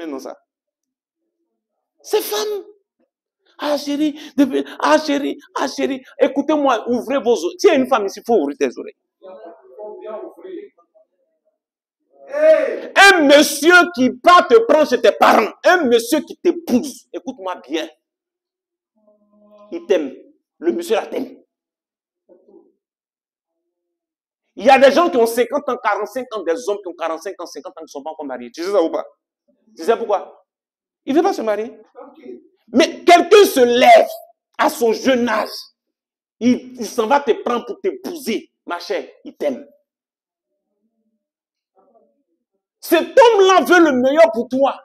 le nom ça? Ces femmes. Ah chérie, ah chérie, écoutez-moi, ouvrez vos oreilles. S'il y a une femme ici, il faut ouvrir tes oreilles. Un monsieur qui va te prendre chez tes parents, un monsieur qui t'épouse, écoute-moi bien. Il t'aime. Le monsieur là t'aime. Il y a des gens qui ont 50 ans, 45 ans, des hommes qui ont 45 ans, 50 ans, qui ne sont pas encore mariés. Tu sais ça ou pas? Tu sais pourquoi? Il ne veut pas se marier. Mais quelqu'un se lève à son jeune âge. Il s'en va te prendre pour t'épouser. Ma chère, il t'aime. Cet homme-là veut le meilleur pour toi.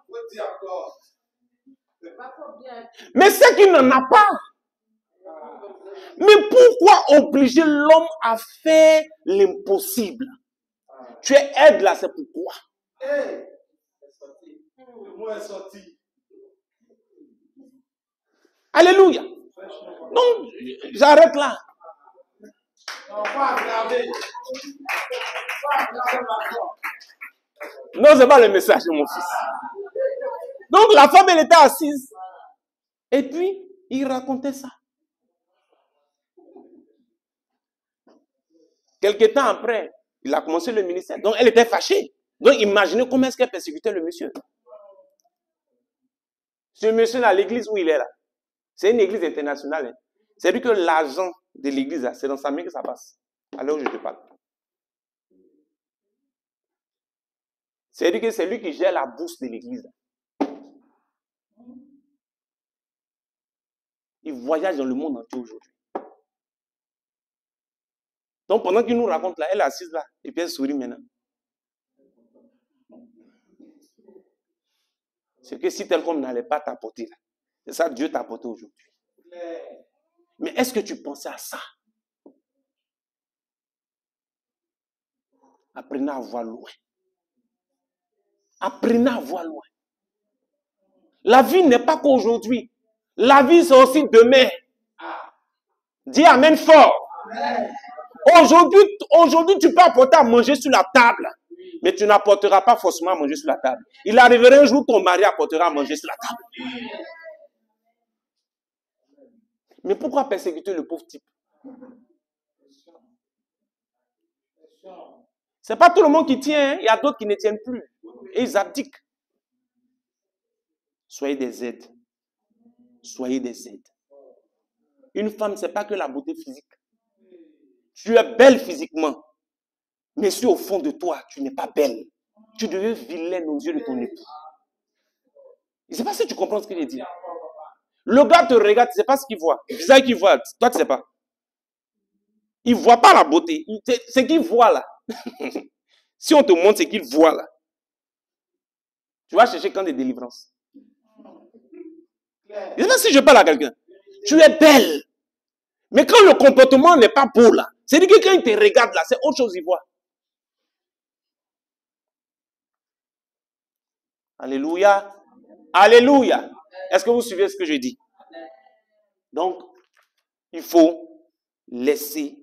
Mais c'est qu'il n'en a pas. Mais pourquoi obliger l'homme à faire l'impossible? Tu es aide là, c'est pourquoi. Alléluia. Donc, j'arrête là. Non, c'est pas le message de mon fils. Donc, la femme, elle était assise. Et puis, il racontait ça. Quelque temps après, il a commencé le ministère. Donc, elle était fâchée. Donc, imaginez comment est-ce qu'elle persécutait le monsieur. Ce monsieur-là, l'église où il est là, c'est une église internationale. Hein. C'est-à-dire que l'argent de l'église, c'est dans sa main que ça passe. À l'heure où je te parle. C'est-à-dire que c'est lui qui gère la bourse de l'église. Il voyage dans le monde entier aujourd'hui. Donc, pendant qu'il nous raconte là, elle est assise là, et puis elle sourit maintenant. C'est que si tel comme n'allait pas t'apporter là, c'est ça que Dieu t'a apporté aujourd'hui. Mais est-ce que tu pensais à ça? Apprenez à voir loin. Apprenez à voir loin. La vie n'est pas qu'aujourd'hui. La vie, c'est aussi demain. Dis amen fort. Aujourd'hui, tu peux apporter à manger sur la table. Mais tu n'apporteras pas forcément à manger sur la table. Il arrivera un jour, ton mari apportera à manger sur la table. Mais pourquoi persécuter le pauvre type? C'est pas tout le monde qui tient. Hein? Il y a d'autres qui ne tiennent plus. Et ils abdiquent. Soyez des aides. Soyez des aides. Une femme, c'est pas que la beauté physique. Tu es belle physiquement. Mais si au fond de toi, tu n'es pas belle, tu deviens vilaine aux yeux de ton époux. Je ne sais pas si tu comprends ce que je dis. Le gars te regarde, tu ne sais pas ce qu'il voit. Le visage qu'il voit, toi tu ne sais pas. Il ne voit pas la beauté. C'est ce qu'il voit là. Si on te montre ce qu'il voit là, tu vas chercher quand des délivrances. Je ne sais pas si je parle à quelqu'un. Tu es belle. Mais quand le comportement n'est pas beau là, c'est-à-dire que quand il te regarde là, c'est autre chose qu'il voit. Alléluia. Alléluia. Est-ce que vous suivez ce que je dis? Donc, il faut laisser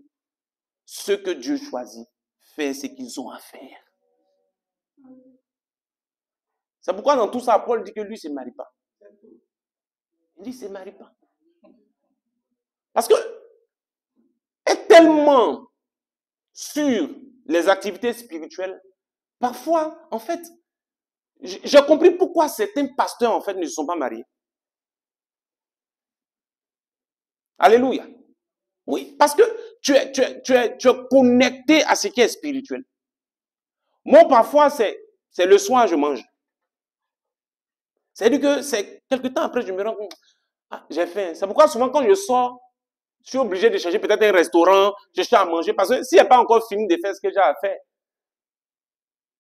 ceux que Dieu choisit faire ce qu'ils ont à faire. C'est pourquoi dans tout ça, Paul dit que lui, il ne se marie pas. Il dit, il ne se marie pas. Parce que est tellement sur les activités spirituelles, parfois, en fait, j'ai compris pourquoi certains pasteurs, en fait, ne se sont pas mariés. Alléluia. Oui, parce que tu es connecté à ce qui est spirituel. Moi, parfois, c'est le soir, je mange. C'est-à-dire que c'est quelque temps après, je me rends compte, ah, j'ai faim. C'est pourquoi souvent, quand je sors, je suis obligé de chercher peut-être un restaurant, chercher à manger, parce que s'il n'y a pas encore fini de faire ce que j'ai à faire,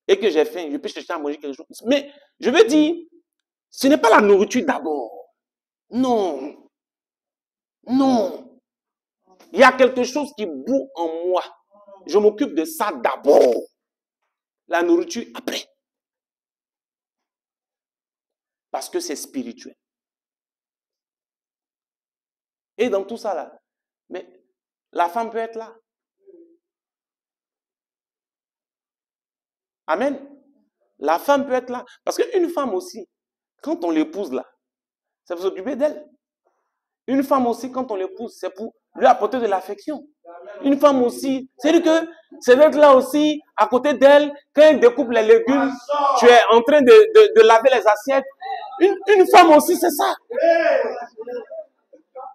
et que j'ai faim, je peux chercher à manger quelque chose. Mais je veux dire, ce n'est pas la nourriture d'abord. Non. Non. Il y a quelque chose qui bout en moi. Je m'occupe de ça d'abord. La nourriture après. Parce que c'est spirituel. Et dans tout ça là, mais la femme peut être là. Amen. La femme peut être là. Parce qu'une femme aussi, Quand on l'épouse là, c'est pour s'occuper d'elle. Une femme aussi, quand on l'épouse, c'est pour lui apporter de l'affection. Une femme aussi, c'est-à-dire que c'est d'être là aussi, à côté d'elle, quand elle découpe les légumes, tu es en train de laver les assiettes. Une femme aussi, c'est ça.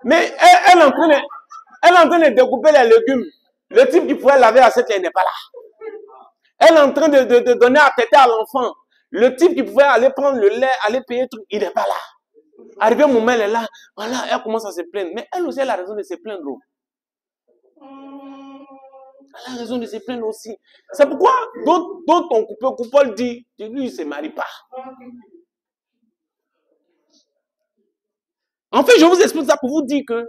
Mais elle est en train de découper les légumes. Le type qui pourrait laver l'assiette, il n'est pas là. Elle est en train de donner à téter à l'enfant. Le type qui pouvait aller prendre le lait, aller payer tout, il n'est pas là. Arrivé au moment, elle est là. Voilà, elle commence à se plaindre. Mais elle aussi, elle a raison de se plaindre. Elle a raison de se plaindre aussi. C'est pourquoi d'autres ont coupé. Paul dit, lui, il ne se marie pas. En fait, je vous explique ça pour vous dire que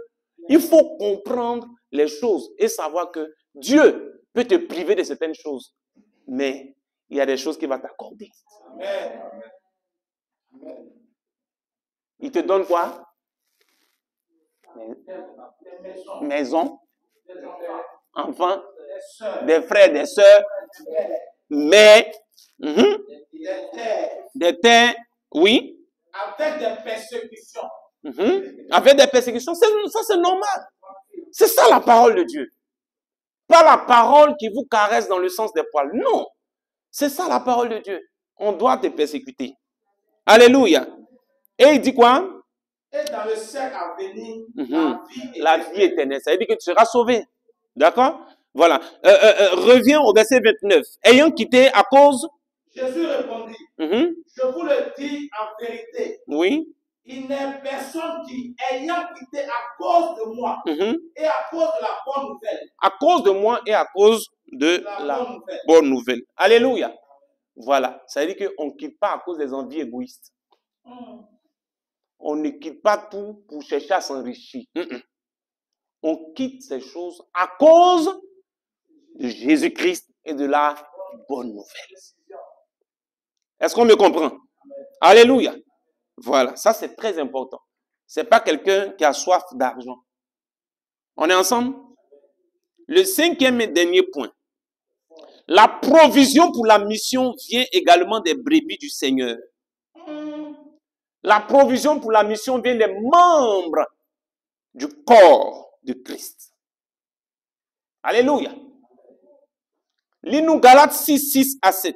il faut comprendre les choses et savoir que Dieu peut te priver de certaines choses. Mais il y a des choses qu'il va t'accorder. Il te donne quoi? Maison, enfants, des frères, des sœurs, mais des terres, oui. Avec des persécutions. Avec des persécutions, ça c'est normal. C'est ça la parole de Dieu. Pas la parole qui vous caresse dans le sens des poils. Non. C'est ça la parole de Dieu. On doit te persécuter. Alléluia. Et il dit quoi? Et dans le siècle à venir, la vie éternelle. Ça veut dire que tu seras sauvé. D'accord? Voilà. Reviens au verset 29. Ayant quitté à cause. Jésus répondit. Je vous le dis en vérité. Oui. Il n'est personne qui, ayant quitté à cause de moi et à cause de la bonne nouvelle. À cause de moi et à cause de la bonne nouvelle. Alléluia. Voilà. Ça veut dire qu'on ne quitte pas à cause des envies égoïstes. On ne quitte pas tout pour chercher à s'enrichir. On quitte ces choses à cause de Jésus-Christ et de la bonne nouvelle. Est-ce qu'on me comprend? Alléluia. Voilà, ça c'est très important. Ce n'est pas quelqu'un qui a soif d'argent. On est ensemble? Le cinquième et dernier point. La provision pour la mission vient également des brebis du Seigneur. La provision pour la mission vient des membres du corps de Christ. Alléluia. Lis-nous Galates 6, 6 à 7.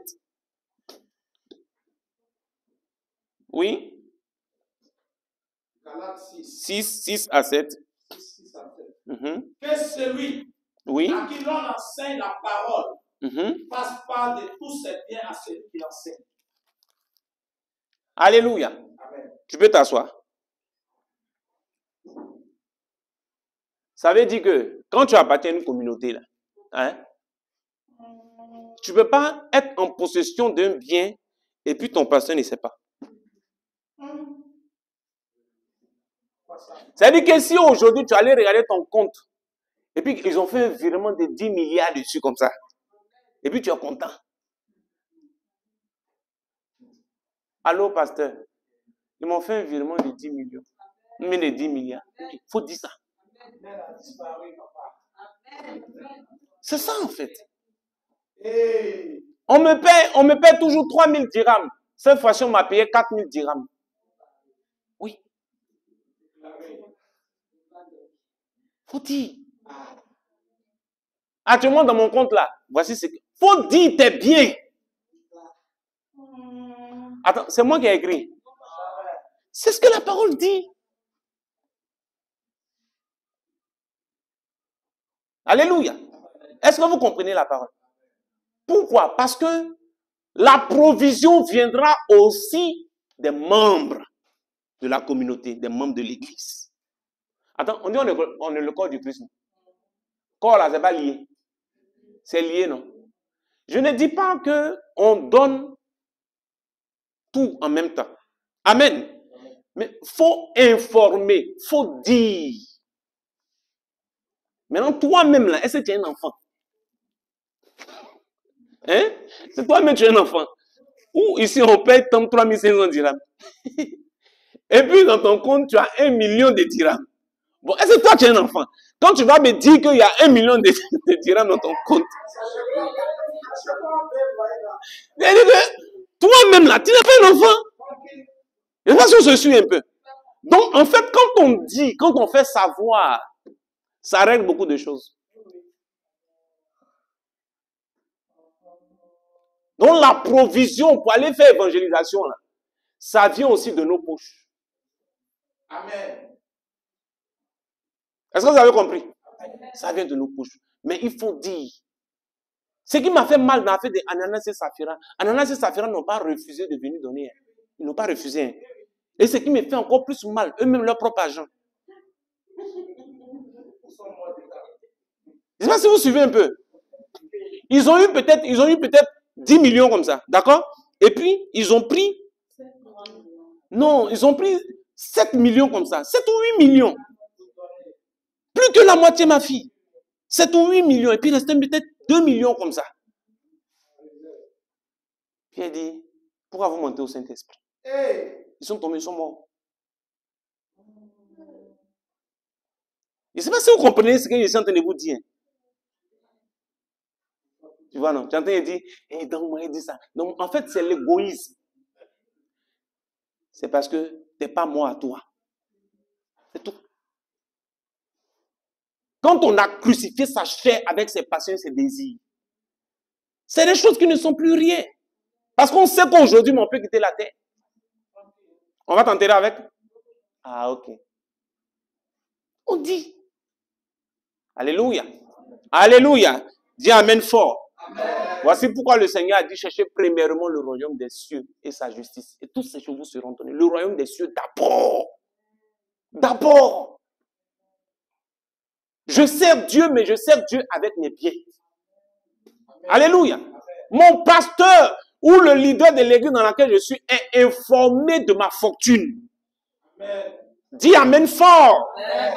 Oui. 6, 6 à 7. Que celui à qui l'on enseigne la parole fasse part de tous ses biens à celui qui enseigne. Alléluia. Amen. Tu peux t'asseoir. Ça veut dire que quand tu appartiens à une communauté, là, tu ne peux pas être en possession d'un bien et puis ton pasteur ne sait pas. C'est-à-dire que si aujourd'hui tu allais regarder ton compte et puis ils ont fait un virement de 10 milliards dessus comme ça, et puis tu es content. Allô, pasteur, ils m'ont fait un virement de 10 millions, mais de 10 milliards. Il faut dire ça. C'est ça en fait. On me paie toujours 3 000 dirhams. Cette fois-ci, on m'a payé 4 000 dirhams. Oui. Faut dire. Actuellement, dans mon compte là, voici ce que. Faut dire tes biens. Attends, c'est moi qui ai écrit. C'est ce que la parole dit. Alléluia. Est-ce que vous comprenez la parole? Pourquoi? Parce que la provision viendra aussi des membres de la communauté, des membres de l'église. Attends, on dit on est le corps du Christ. Corps là, c'est pas lié. C'est lié, non? Je ne dis pas qu'on donne tout en même temps. Amen. Mais il faut informer, il faut dire. Maintenant, toi-même, là, est-ce que tu es un enfant? Hein? C'est toi-même, tu es un enfant. Ou ici, on paye 33 500 dirhams. Et puis, dans ton compte, tu as 1 million de dirhams. Bon, est-ce que toi, tu es un enfant? Quand tu vas me dire qu'il y a 1 million de dirhams dans ton compte, toi-même, là, tu n'es pas un enfant. Je ne sais pas si on se suit un peu. Donc, en fait, quand on dit, quand on fait savoir, ça règle beaucoup de choses. Donc, la provision pour aller faire évangélisation, là, ça vient aussi de nos poches. Amen. Est-ce que vous avez compris? Ça vient de nos poches. Mais il faut dire. Ce qui m'a fait mal dans l'affaire d'Ananas et Saphira, Ananas et Saphira n'ont pas refusé de venir donner. Ils n'ont pas refusé. Et ce qui me fait encore plus mal, eux-mêmes leur propre argent. Je ne sais pas si vous suivez un peu. Ils ont eu peut-être 10 millions comme ça. D'accord? Et puis, ils ont pris. Non, ils ont pris 7 millions comme ça. 7 ou 8 millions. Plus que la moitié, ma fille. 7 ou 8 millions. Et puis, il restait peut-être 2 millions comme ça. Puis elle dit, pourquoi vous montez au Saint-Esprit? Ils sont tombés, ils sont morts. Je ne sais pas si vous comprenez ce que je suis en train de vous dire. Tu vois, non? Tu entends, il dit, donc moi, il dit ça. Donc, en fait, c'est l'égoïsme. C'est parce que tu n'es pas moi à toi. C'est tout. Quand on a crucifié sa chair avec ses passions et ses désirs, c'est des choses qui ne sont plus rien. Parce qu'on sait qu'aujourd'hui, on peut quitter la terre. On va t'enterrer avec? Ah, ok. On dit. Alléluia. Alléluia. Dis Amen fort. Amen. Voici pourquoi le Seigneur a dit, cherchez premièrement le royaume des cieux et sa justice. Et toutes ces choses vous seront données. Le royaume des cieux d'abord. D'abord. Je sers Dieu, mais je sers Dieu avec mes pieds. Alléluia. Mon pasteur ou le leader de l'église dans laquelle je suis est informé de ma fortune. Amen. Dis Amen fort. Amen.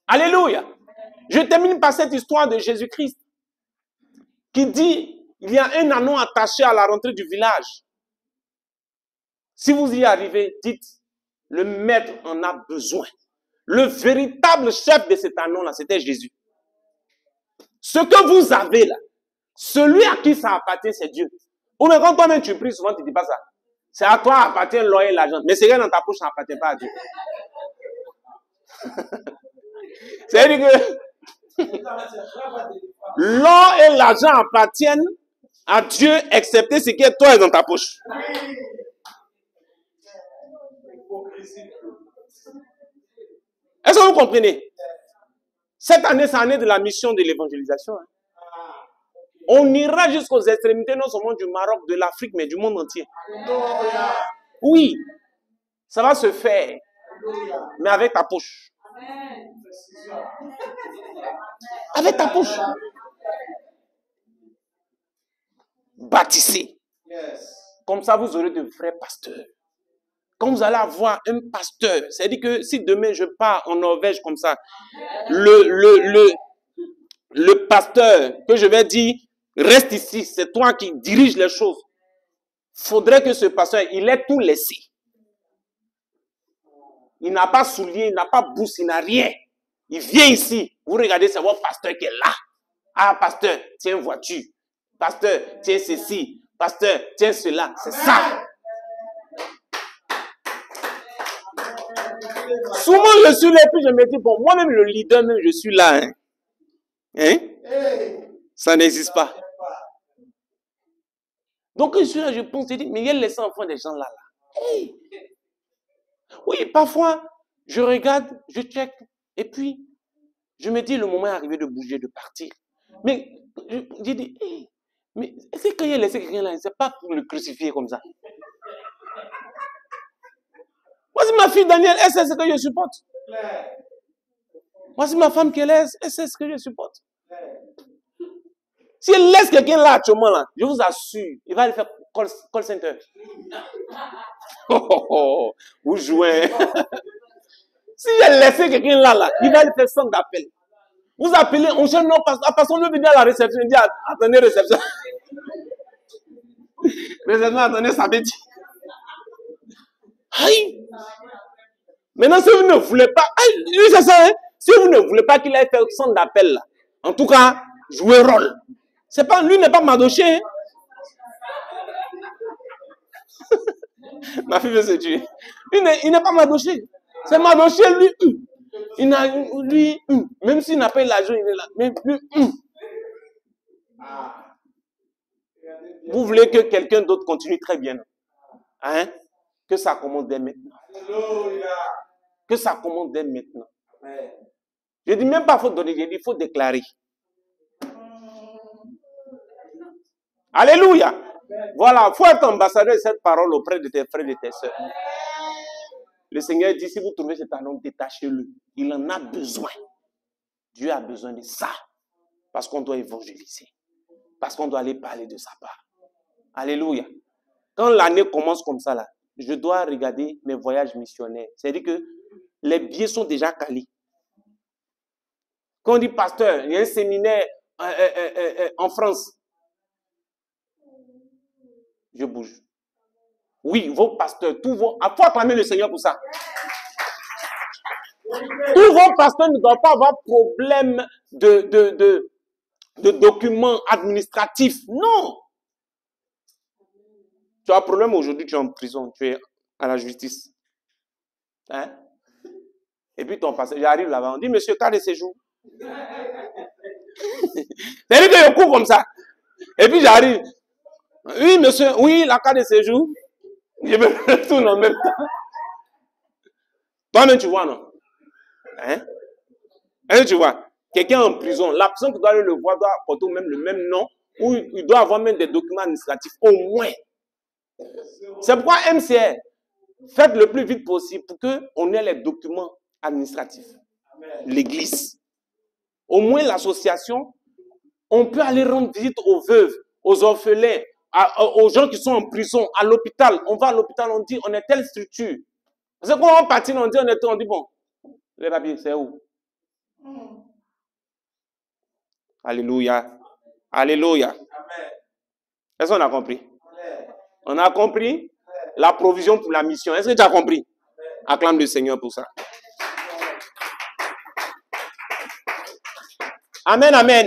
Alléluia. Je termine par cette histoire de Jésus-Christ qui dit, il y a un anneau attaché à la rentrée du village. Si vous y arrivez, dites, le maître en a besoin. Le véritable chef de cet anneau-là, c'était Jésus. Ce que vous avez là, celui à qui ça appartient, c'est Dieu. Ou mais quand toi-même tu pries, souvent tu ne dis pas ça. C'est à toi appartient l'or et l'argent. Mais ce qui est dans ta poche, ça n'appartient pas à Dieu. C'est-à-dire que l'or et l'argent appartiennent à Dieu, excepté ce qui est toi et dans ta poche. Est-ce que vous comprenez? Cette année, c'est l'année de la mission de l'évangélisation. Hein. On ira jusqu'aux extrémités, non seulement du Maroc, de l'Afrique, mais du monde entier. Oui, ça va se faire, mais avec ta poche. Avec ta poche. Bâtissez. Comme ça, vous aurez de vrais pasteurs. Quand vous allez avoir un pasteur, c'est-à-dire que si demain je pars en Norvège comme ça, le pasteur que je vais dire, reste ici, c'est toi qui dirige les choses. Il faudrait que ce pasteur, il ait tout laissé. Il n'a pas soulier, il n'a pas bourse, il n'a rien. Il vient ici, vous regardez, c'est votre pasteur qui est là. Ah, pasteur, tiens voiture. Pasteur, tiens ceci. Pasteur, tiens cela. C'est ça. Souvent, je suis là et puis je me dis, bon, moi-même, le leader, même, je suis là. Hein? Ça n'existe pas. Donc, je suis là, je pense, je dis, mais il y a les enfants des gens là. Hey. Oui, parfois, je regarde, je check, et puis, je me dis, le moment est arrivé de bouger, de partir. Mais, j'ai dit, hey, mais est-ce qu'il y a laissé quelqu'un là, c'est pas pour le crucifier comme ça. Voici ma fille Danielle, elle sait ce que je supporte. Voici ma femme qu'elle est, elle sait ce que je supporte. Si elle laisse quelqu'un là actuellement, là, je vous assure, il va aller faire call center. Vous jouez. Si elle laisse quelqu'un là, il va aller faire centre d'appel. Vous appelez, on cherche non, parce qu'on veut venir à la réception, il dit, attendez, réception. Réception, attendez, ça veut dire. Aïe. Maintenant, si vous ne voulez pas, c'est ça, hein? Si vous ne voulez pas qu'il aille faire centre d'appel là, en tout cas, jouer rôle. C'est pas, lui n'est pas madoché. Hein? Ma fille veut se tuer. Il n'est pas Madoché. C'est Madoché, lui. Lui, même s'il n'a pas l'argent, il est là. Mais lui, Vous voulez que quelqu'un d'autre continue très bien. Hein? Que ça commence dès maintenant. Que ça commence dès maintenant. Je dis même pas faut donner, je dis il faut déclarer. Alléluia. Voilà, il faut être ambassadeur de cette parole auprès de tes frères et de tes sœurs. Le Seigneur dit, si vous trouvez cet homme, détachez-le. Il en a besoin. Dieu a besoin de ça. Parce qu'on doit évangéliser. Parce qu'on doit aller parler de sa part. Alléluia. Quand l'année commence comme ça, là, je dois regarder mes voyages missionnaires. C'est-à-dire que les billets sont déjà calés. Quand on dit pasteur, il y a un séminaire en France. Je bouge. Oui, vos pasteurs, tous vos... Il faut acclamer le Seigneur pour ça. Tous vos pasteurs ne doivent pas avoir problème de documents administratifs. Non. Tu as un problème aujourd'hui, tu es en prison, tu es à la justice. Hein? Et puis ton pasteur, j'arrive là-bas, on dit, monsieur, carte de séjour. C'est-à-dire que je cours comme ça. Et puis j'arrive. Oui, monsieur, oui, la carte de séjour. Je me retourne en même temps. Toi-même, tu vois, non? Hein? Est-ce que tu vois? Quelqu'un en prison, la personne qui doit aller le voir doit porter même le même nom, ou il doit avoir même des documents administratifs, au moins. C'est pourquoi MCR, faites le plus vite possible pour qu'on ait les documents administratifs. L'église. Au moins l'association, on peut aller rendre visite aux veuves, aux orphelins, aux gens qui sont en prison, à l'hôpital. On va à l'hôpital, on dit, on est telle structure. Parce que quand on patine, on dit, bon, les papiers, c'est où? Alléluia. Alléluia. Est-ce qu'on a compris? On a compris la provision pour la mission. Est-ce que tu as compris? Acclame le Seigneur pour ça. Amen, amen.